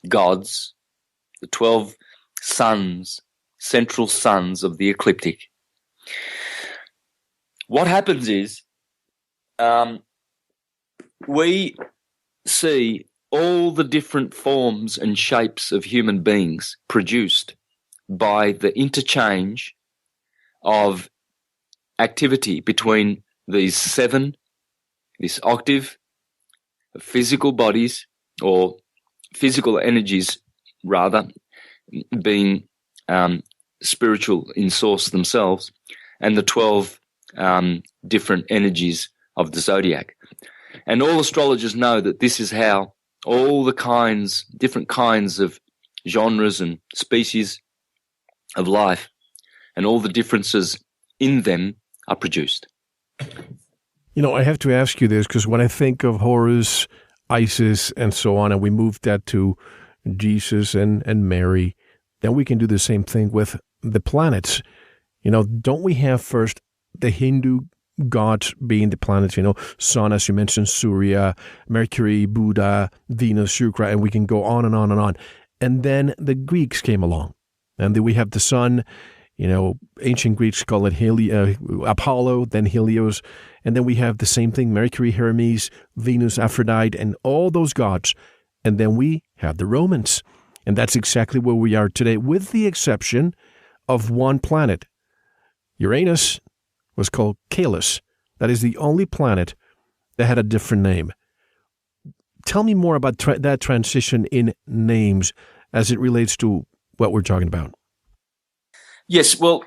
gods, the 12 suns, central suns of the ecliptic, what happens is we see all the different forms and shapes of human beings produced by the interchange of activity between these 7, this octave of physical bodies, or physical energies rather, being spiritual in source themselves, and the 12 different energies of the zodiac. And all astrologers know that this is how all the different kinds of genres and species of life and all the differences in them are produced. I have to ask you this because when I think of Horus, Isis, and so on, and we move that to Jesus and Mary, then we can do the same thing with the planets. Don't we have first the Hindu gods being the planets, Sun, as you mentioned, Surya, Mercury, Buddha, Venus, Shukra, and we can go on and on and on. And then the Greeks came along, and then we have the sun. Ancient Greeks call it Apollo, then Helios, and then we have the same thing, Mercury, Hermes, Venus, Aphrodite, and all those gods. And then we have the Romans. And that's exactly where we are today, with the exception of one planet. Uranus was called Caelus. That is the only planet that had a different name. Tell me more about that transition in names as it relates to what we're talking about. Yes, well,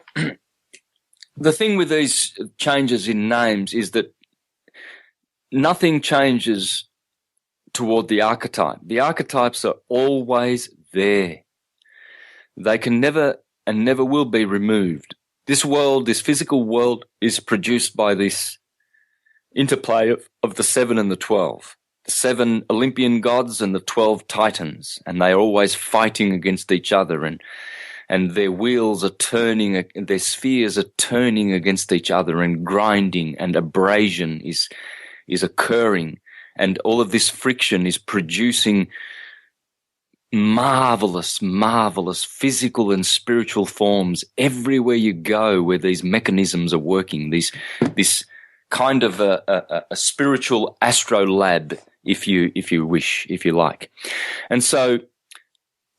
the thing with these changes in names is that nothing changes toward the archetype. The archetypes are always there. They can never and never will be removed. This world, this physical world, is produced by this interplay of the 7 and the 12. The 7 Olympian gods and the 12 titans, and they are always fighting against each other, and their wheels are turning, their spheres are turning against each other, and grinding and abrasion is occurring, and all of this friction is producing marvelous physical and spiritual forms everywhere you go, where these mechanisms are working. This kind of a spiritual astrolabe, if you wish, if you like. And so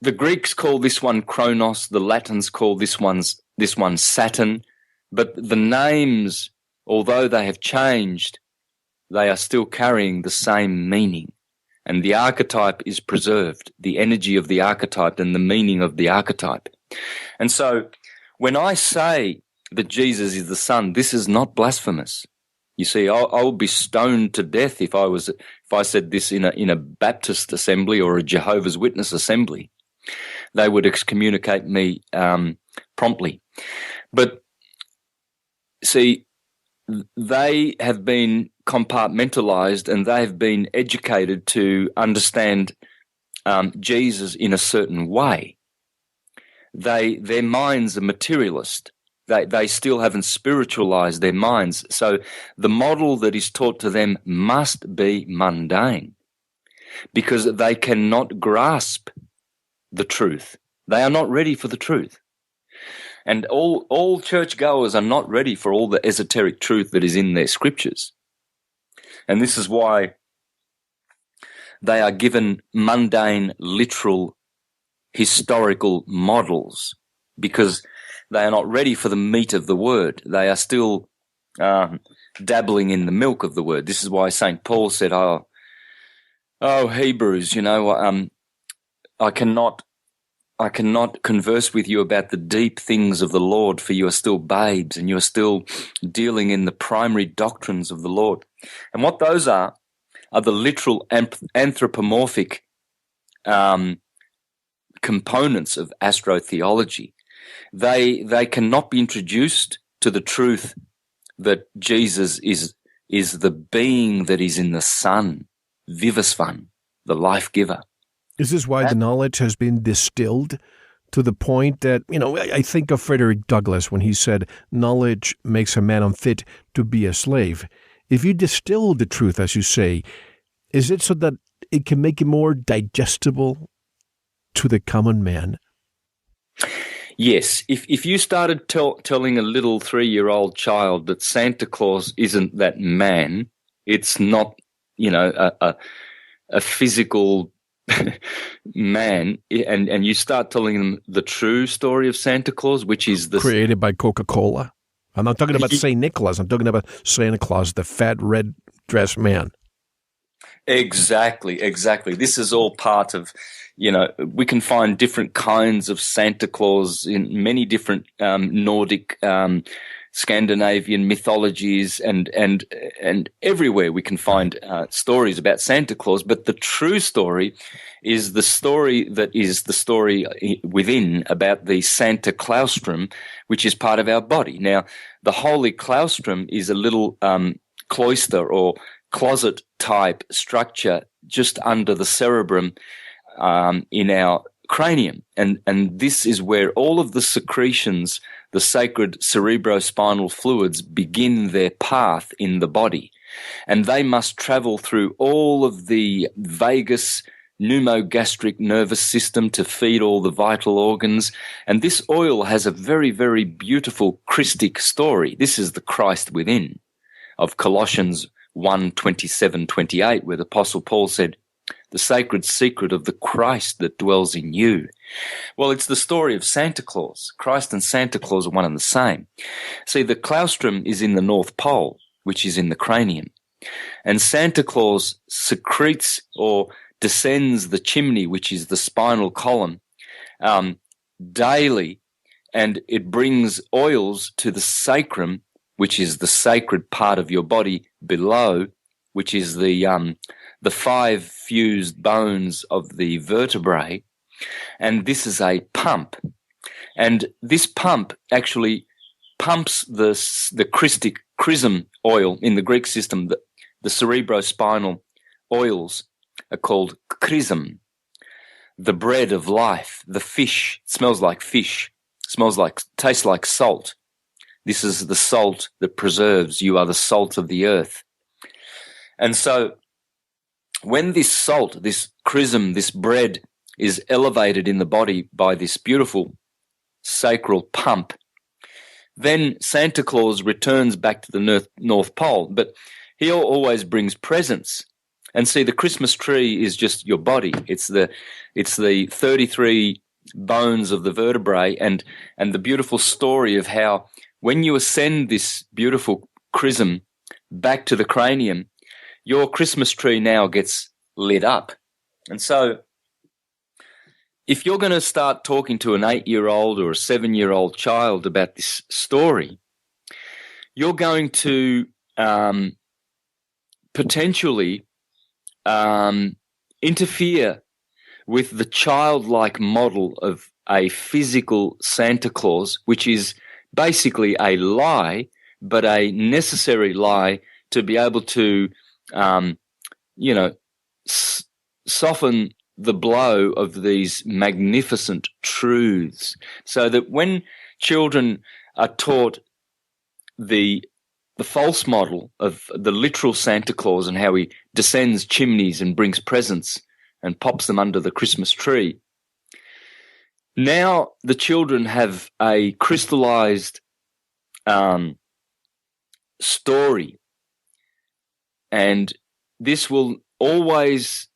the Greeks call this one Kronos, the Latins call this one Saturn, but the names, although they have changed, they are still carrying the same meaning. And the archetype is preserved, the energy of the archetype and the meaning of the archetype. And so when I say that Jesus is the Son, this is not blasphemous. You see, I would be stoned to death if I said this in a Baptist assembly or a Jehovah's Witness assembly. They would excommunicate me promptly. But see, they have been compartmentalized and they have been educated to understand Jesus in a certain way. Their minds are materialist. They still haven't spiritualized their minds. So the model that is taught to them must be mundane because they cannot grasp the truth. They are not ready for the truth. And all churchgoers are not ready for all the esoteric truth that is in their scriptures. And this is why they are given mundane, literal, historical models, because they are not ready for the meat of the word. They are still dabbling in the milk of the word. This is why St. Paul said, oh, Hebrews, I cannot converse with you about the deep things of the Lord, for you are still babes and you are still dealing in the primary doctrines of the Lord. And what those are the literal anthropomorphic components of astrotheology. They cannot be introduced to the truth that Jesus is the being that is in the Son, Vivasvan, the life giver. Is this why the knowledge has been distilled to the point that, I think of Frederick Douglass when he said, knowledge makes a man unfit to be a slave. If you distill the truth, as you say, is it so that it can make it more digestible to the common man? Yes. If you started telling a little 3-year-old child that Santa Claus isn't that man, it's not, a physical man, and you start telling them the true story of Santa Claus, which is created by Coca-Cola. I'm not talking about St. Nicholas. I'm talking about Santa Claus, the fat red dressed man. Exactly. This is all part of, we can find different kinds of Santa Claus in many different Nordic Scandinavian mythologies, and everywhere we can find stories about Santa Claus. But the true story is the story that is the story within, about the Santa Claustrum, which is part of our body. Now, the Holy Claustrum is a little cloister or closet type structure just under the cerebrum in our cranium, and this is where all of the secretions, the sacred cerebrospinal fluids, begin their path in the body, and they must travel through all of the vagus pneumogastric nervous system to feed all the vital organs. And this oil has a very, very beautiful Christic story. This is the Christ within of Colossians 1:27-28, where the Apostle Paul said, "The sacred secret of the Christ that dwells in you." Well, it's the story of Santa Claus. Christ and Santa Claus are one and the same. See, the claustrum is in the North Pole, which is in the cranium. And Santa Claus secretes or descends the chimney, which is the spinal column, daily, and it brings oils to the sacrum, which is the sacred part of your body below, which is the five fused bones of the vertebrae, and this is a pump. And this pump actually pumps the Christic chrism oil in the Greek system. The cerebrospinal oils are called chrism, the bread of life, the fish. It smells like fish, tastes like salt. This is the salt that preserves. You are the salt of the earth. And so when this salt, this chrism, this bread, is elevated in the body by this beautiful sacral pump, then Santa Claus returns back to the North Pole. But he always brings presents. And see, the Christmas tree is just your body. It's the 33 bones of the vertebrae, and the beautiful story of how when you ascend this beautiful chrism back to the cranium, your Christmas tree now gets lit up. And so if you're going to start talking to an 8-year-old or a 7-year-old child about this story, you're going to potentially interfere with the childlike model of a physical Santa Claus, which is basically a lie, but a necessary lie to be able to, soften the blow of these magnificent truths, so that when children are taught the false model of the literal Santa Claus and how he descends chimneys and brings presents and pops them under the Christmas tree, now the children have a crystallized story, and this will always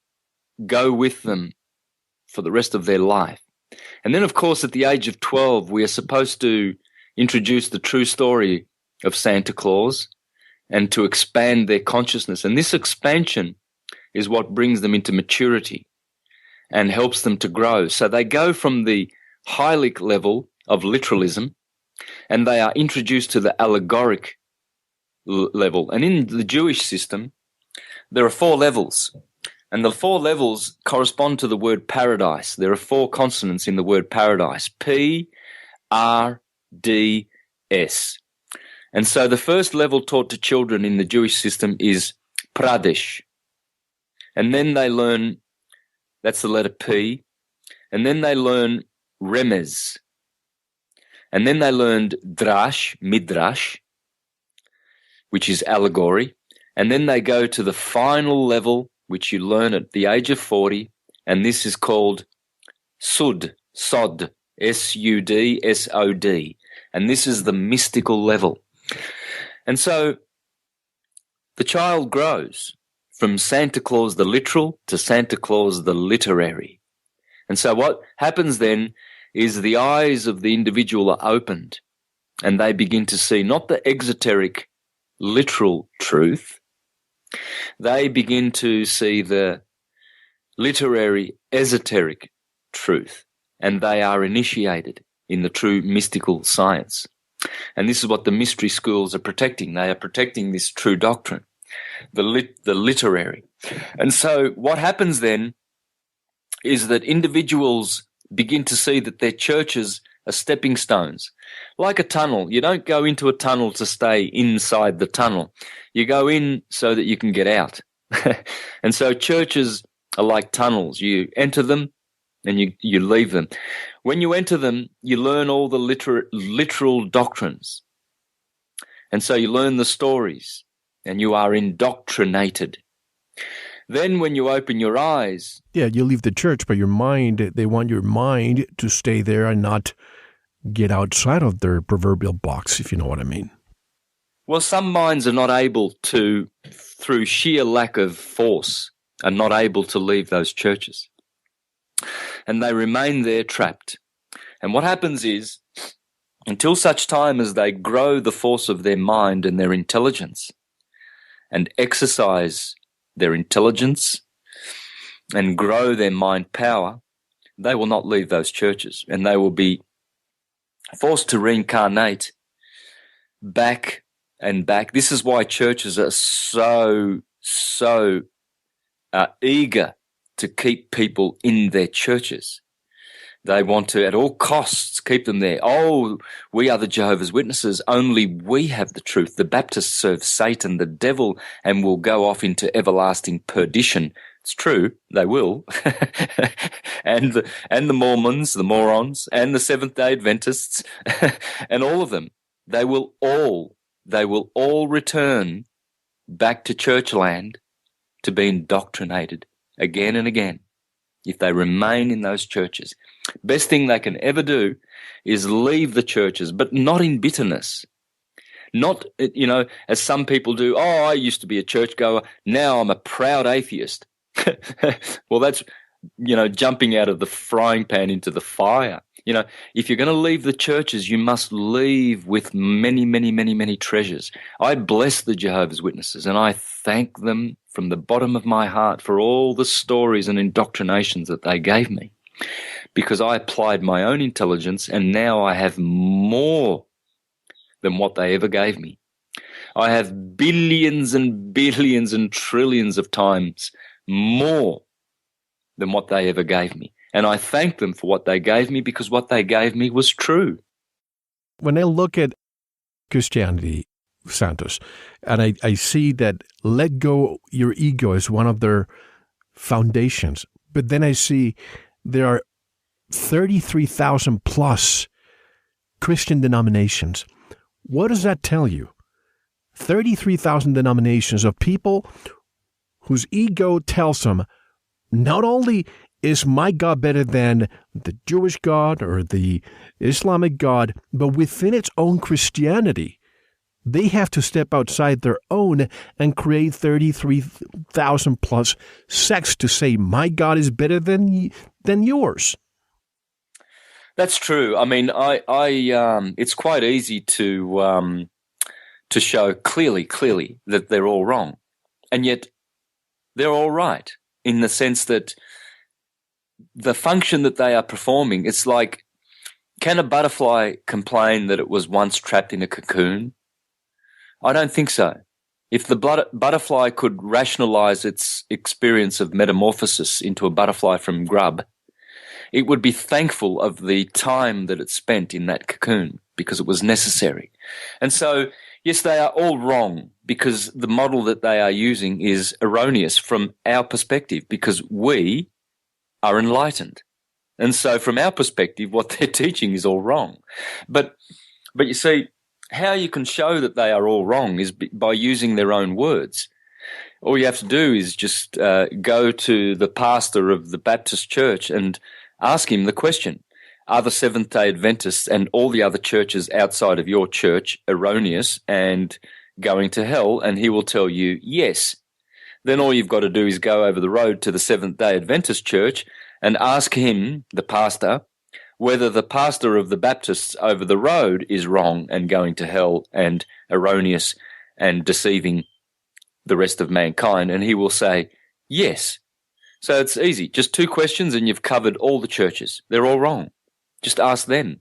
go with them for the rest of their life. And then, of course, at the age of 12, we are supposed to introduce the true story of Santa Claus and to expand their consciousness. And this expansion is what brings them into maturity and helps them to grow. So they go from the hylic level of literalism and they are introduced to the allegoric level. And in the Jewish system, there are 4 levels. And the 4 levels correspond to the word paradise. There are 4 consonants in the word paradise: P, R, D, S. And so the first level taught to children in the Jewish system is Pradesh. And then they learn, that's the letter P. And then they learn Remez. And then they learned Drash, Midrash, which is allegory. And then they go to the final level, which you learn at the age of 40, and this is called Sud, Sod, S-U-D, S-O-D. And this is the mystical level. And so the child grows from Santa Claus the literal to Santa Claus the literary. And so what happens then is the eyes of the individual are opened and they begin to see not the exoteric literal truth, they begin to see the literary esoteric truth, and they are initiated in the true mystical science. And this is what the mystery schools are protecting. They are protecting this true doctrine, the literary. And so what happens then is that individuals begin to see that their churches are stepping stones. Like a tunnel. You don't go into a tunnel to stay inside the tunnel. You go in so that you can get out. And so churches are like tunnels. You enter them and you leave them. When you enter them, you learn all the literal doctrines. And so you learn the stories and you are indoctrinated. Then when you open your eyes... Yeah, you leave the church, but your mind, they want your mind to stay there and not get outside of their proverbial box, if you know what I mean. Well, some minds are not able to, through sheer lack of force, are not able to leave those churches. And they remain there trapped. And what happens is, until such time as they grow the force of their mind and their intelligence and exercise their intelligence and grow their mind power, they will not leave those churches, and they will be forced to reincarnate back and back. This is why churches are so eager to keep people in their churches. They want to, at all costs, keep them there. Oh, we are the Jehovah's Witnesses. Only we have the truth. The Baptists serve Satan, the devil, and will go off into everlasting perdition. It's true, they will. and the Mormons, the morons, and the Seventh-day Adventists, and all of them, they will all return back to church land to be indoctrinated again and again if they remain in those churches. Best thing they can ever do is leave the churches, but not in bitterness. Not, as some people do, oh, I used to be a churchgoer, now I'm a proud atheist. Well, that's, jumping out of the frying pan into the fire. If you're going to leave the churches, you must leave with many, many, many, many treasures. I bless the Jehovah's Witnesses, and I thank them from the bottom of my heart for all the stories and indoctrinations that they gave me, because I applied my own intelligence, and now I have more than what they ever gave me. I have billions and billions and trillions of times more than what they ever gave me. And I thank them for what they gave me, because what they gave me was true. When I look at Christianity, Santos, and I see that let go your ego is one of their foundations, but then I see there are 33,000 plus Christian denominations. What does that tell you? 33,000 denominations of people whose ego tells them, not only is my God better than the Jewish God or the Islamic God, but within its own Christianity, they have to step outside their own and create 33,000 plus sects to say, my God is better than yours. That's true. I mean, it's quite easy to show clearly that they're all wrong, and yet they're all right in the sense that the function that they are performing, it's like, can a butterfly complain that it was once trapped in a cocoon? I don't think so. If the butterfly could rationalize its experience of metamorphosis into a butterfly from grub, it would be thankful of the time that it spent in that cocoon, because it was necessary. And so, yes, they are all wrong, because the model that they are using is erroneous from our perspective, because we are enlightened. And so from our perspective, what they're teaching is all wrong. But you see, how you can show that they are all wrong is by using their own words. All you have to do is just go to the pastor of the Baptist church and ask him the question, are the Seventh-day Adventists and all the other churches outside of your church erroneous and going to hell? And he will tell you yes. Then all you've got to do is go over the road to the Seventh-day Adventist church and ask him, the pastor, whether the pastor of the Baptists over the road is wrong and going to hell and erroneous and deceiving the rest of mankind. And he will say yes. So it's easy. Just two questions and you've covered all the churches. They're all wrong. Just ask them.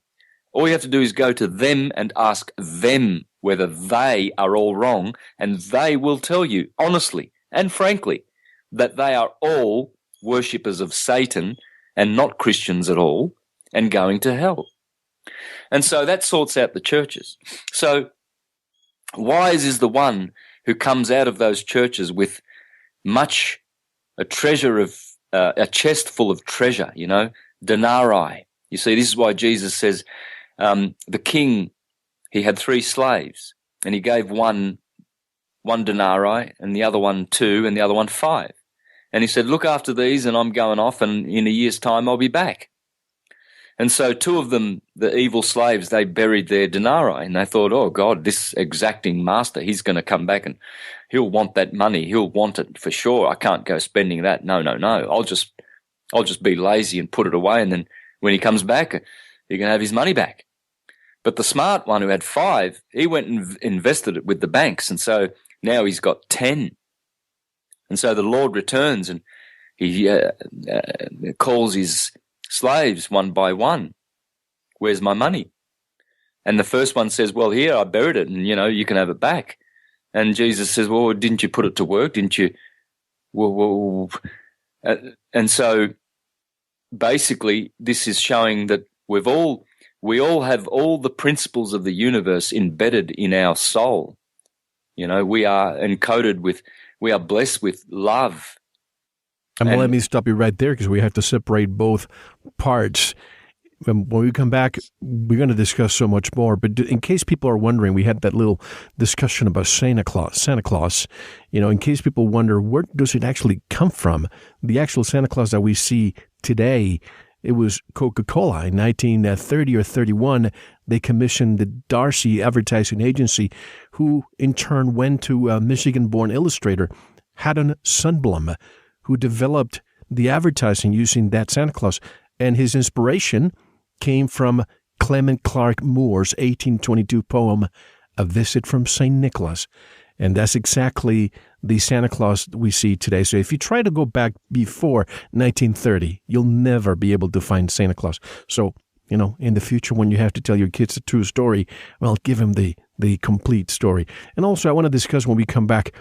All you have to do is go to them and ask them whether they are all wrong, and they will tell you honestly and frankly that they are all worshippers of Satan and not Christians at all and going to hell. And so that sorts out the churches. So wise is the one who comes out of those churches with a chest full of treasure, denarii. You see, this is why Jesus says the king, he had 3 slaves, and he gave one denarii and the other one 2 and the other one 5. And he said, look after these and I'm going off, and in a year's time I'll be back. And so 2 of them, the evil slaves, they buried their denarii, and they thought, oh God, this exacting master, he's going to come back and he'll want that money. He'll want it for sure. I can't go spending that. No. I'll just be lazy and put it away, and then when he comes back, he can have his money back. But the smart one who had 5, he went and invested it with the banks, and so now he's got 10. And so the Lord returns and he calls his slaves one by one, where's my money? And the first one says, well, here, I buried it, and, you can have it back. And Jesus says, well, didn't you put it to work? Didn't you? And so basically this is showing that we all have all the principles of the universe embedded in our soul. We are we are blessed with love. And let me stop you right there, because we have to separate both parts. When we come back, we're going to discuss so much more. But in case people are wondering, we had that little discussion about Santa Claus. In case people wonder, where does it actually come from? The actual Santa Claus that we see today, it was Coca-Cola in 1930 or 31. They commissioned the Darcy advertising agency, who in turn went to a Michigan-born illustrator, Haddon Sundblom, who developed the advertising using that Santa Claus. And his inspiration came from Clement Clarke Moore's 1822 poem, A Visit from St. Nicholas. And that's exactly the Santa Claus we see today. So if you try to go back before 1930, you'll never be able to find Santa Claus. So, in the future, when you have to tell your kids a true story, well, give them the complete story. And also, I want to discuss when we come back,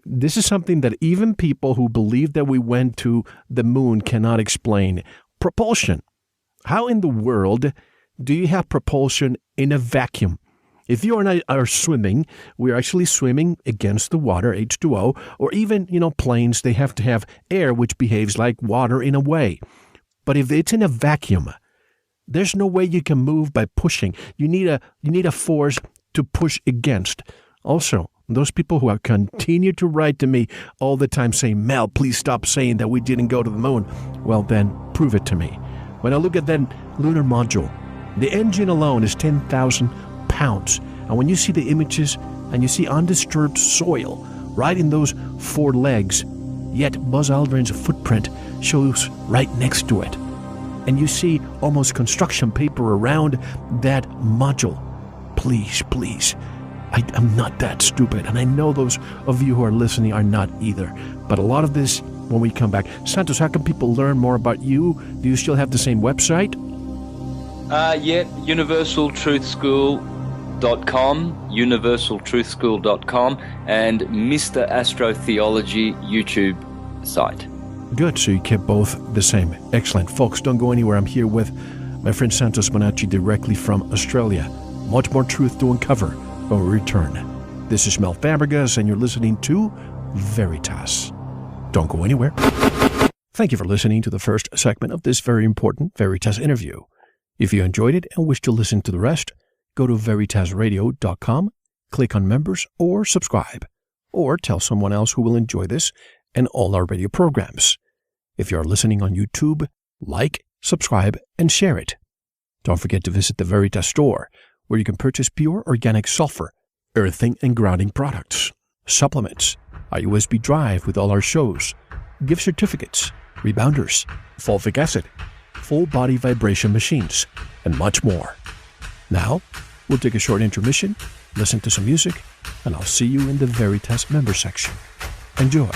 this is something that even people who believe that we went to the moon cannot explain. Propulsion. How in the world do you have propulsion in a vacuum? If you and I are swimming, we're actually swimming against the water, H2O, or even, planes, they have to have air which behaves like water in a way. But if it's in a vacuum, there's no way you can move by pushing. You need a force to push against. Also, those people who have continued to write to me all the time saying, Mel, please stop saying that we didn't go to the moon. Well, then, prove it to me. When I look at that lunar module, the engine alone is 10,000 pounds. And when you see the images and you see undisturbed soil right in those 4 legs, yet Buzz Aldrin's footprint shows right next to it. And you see almost construction paper around that module. Please, I'm not that stupid, and I know those of you who are listening are not either. But a lot of this, when we come back. Santos, how can people learn more about you? Do you still have the same website? Yeah, universaltruthschool.com, universaltruthschool.com, and Mr. Astrotheology YouTube site. Good, so you kept both the same. Excellent. Folks, don't go anywhere. I'm here with my friend Santos Bonacci directly from Australia. Much more truth to uncover when we return. This is Mel Fabregas, and you're listening to Veritas. Don't go anywhere. Thank you for listening to the first segment of this very important Veritas interview. If you enjoyed it and wish to listen to the rest, go to veritasradio.com, click on members or subscribe, or tell someone else who will enjoy this and all our radio programs. If you are listening on YouTube, like, subscribe, and share it. Don't forget to visit the Veritas store, where you can purchase pure organic sulfur, earthing and grounding products, supplements, a USB drive with all our shows, gift certificates, rebounders, fulvic acid, full body vibration machines, and much more. Now, we'll take a short intermission, listen to some music, and I'll see you in the Veritas member section. Enjoy.